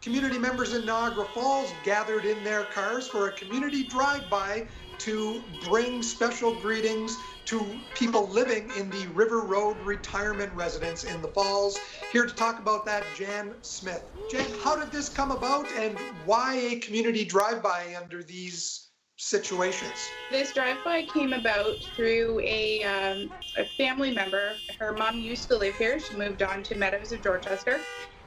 Community members in Niagara Falls gathered in their cars for a community drive-by to bring special greetings to people living in the River Road retirement residence in the Falls. Here to talk about that, Jan Smith. Jan, how did this come about and why a community drive-by under these situations? This drive-by came about through a family member. Her mom used to live here. She moved on to Meadows of Dorchester.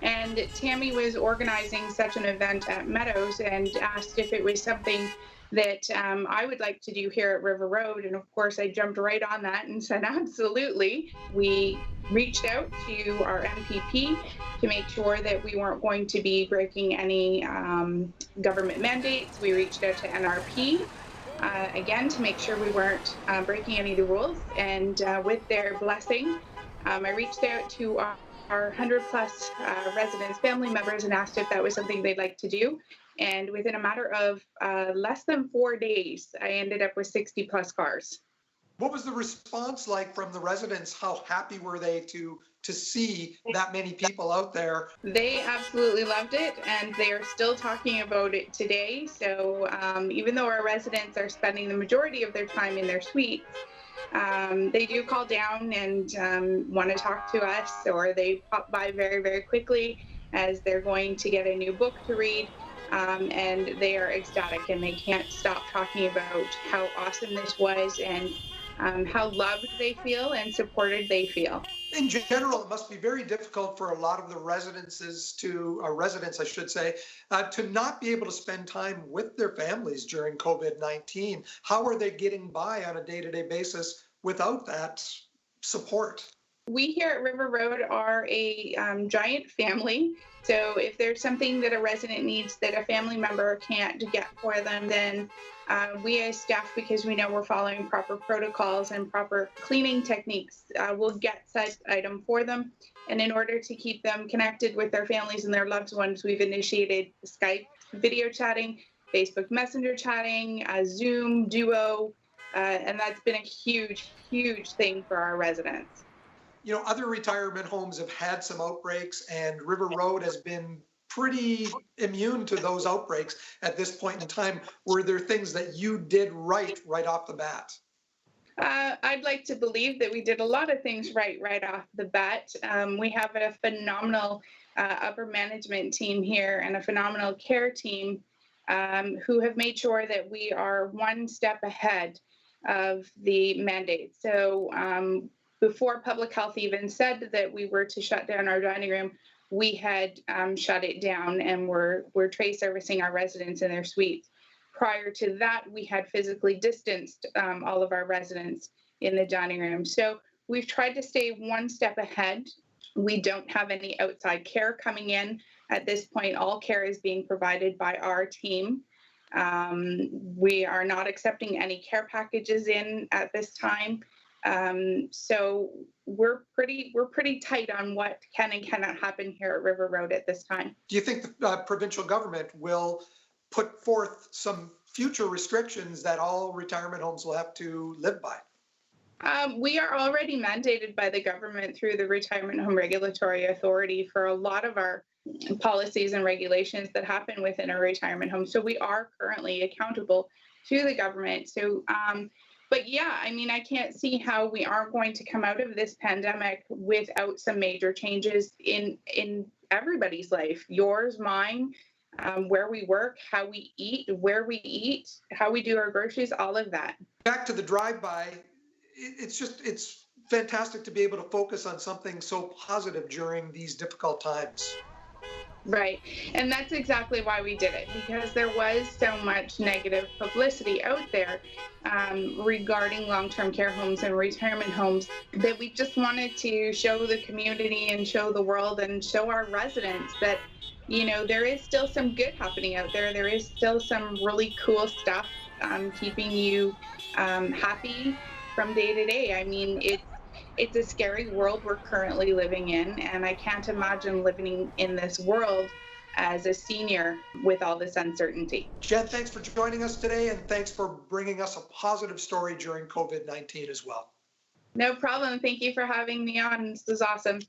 And Tammy was organizing such an event at Meadows and asked if it was something that I would like to do here at River Road. And of course, I jumped right on that and said, absolutely. We reached out to our MPP to make sure that we weren't going to be breaking any government mandates. We reached out to NRP. Again, to make sure we weren't breaking any of the rules. And with their blessing, I reached out to our 100 plus residents, family members, and asked if that was something they'd like to do. And within a matter of less than 4 days, I ended up with 60 plus cars. What was the response like from the residents? How happy were they to see that many people out there? They absolutely loved it, and they are still talking about it today. So even though our residents are spending the majority of their time in their suites, they do call down and want to talk to us, or they pop by very, very quickly as they're going to get a new book to read. And they are ecstatic, and they can't stop talking about how awesome this was and how loved they feel and supported they feel. In general, it must be very difficult for a lot of the residents, I should say, to not be able to spend time with their families during COVID-19. How are they getting by on a day-to-day basis without that support? We here at River Road are a giant family. So if there's something that a resident needs that a family member can't get for them, then we as staff, because we know we're following proper protocols and proper cleaning techniques, will get such item for them. And in order to keep them connected with their families and their loved ones, we've initiated Skype video chatting, Facebook Messenger chatting, Zoom, Duo, and that's been a huge, huge thing for our residents. You know, other retirement homes have had some outbreaks, and River Road has been pretty immune to those outbreaks at this point in time. Were there things that you did right off the bat? I'd like to believe that we did a lot of things right off the bat. We have a phenomenal upper management team here and a phenomenal care team who have made sure that we are one step ahead of the mandate. So before public health even said that we were to shut down our dining room, we had shut it down, and we're tray servicing our residents in their suites. Prior to that, we had physically distanced all of our residents in the dining room. So we've tried to stay one step ahead. We don't have any outside care coming in at this point. All care is being provided by our team. We are not accepting any care packages in at this time. So we're pretty tight on what can and cannot happen here at River Road at this time. Do you think the provincial government will put forth some future restrictions that all retirement homes will have to live by? We are already mandated by the government through the Retirement Home Regulatory Authority for a lot of our policies and regulations that happen within a retirement home. So we are currently accountable to the government. So, but yeah, I mean, I can't see how we aren't going to come out of this pandemic without some major changes in everybody's life, yours, mine, where we work, how we eat, where we eat, how we do our groceries, all of that. Back to the drive-by, it's fantastic to be able to focus on something so positive during these difficult times. Right. And that's exactly why we did it, because there was so much negative publicity out there regarding long-term care homes and retirement homes that we just wanted to show the community and show the world and show our residents that, you know, there is still some good happening out there. There is still some really cool stuff keeping you happy from day to day. I mean, it's a scary world we're currently living in, and I can't imagine living in this world as a senior with all this uncertainty. Jen, thanks for joining us today, and thanks for bringing us a positive story during COVID-19 as well. No problem. Thank you for having me on. This was awesome.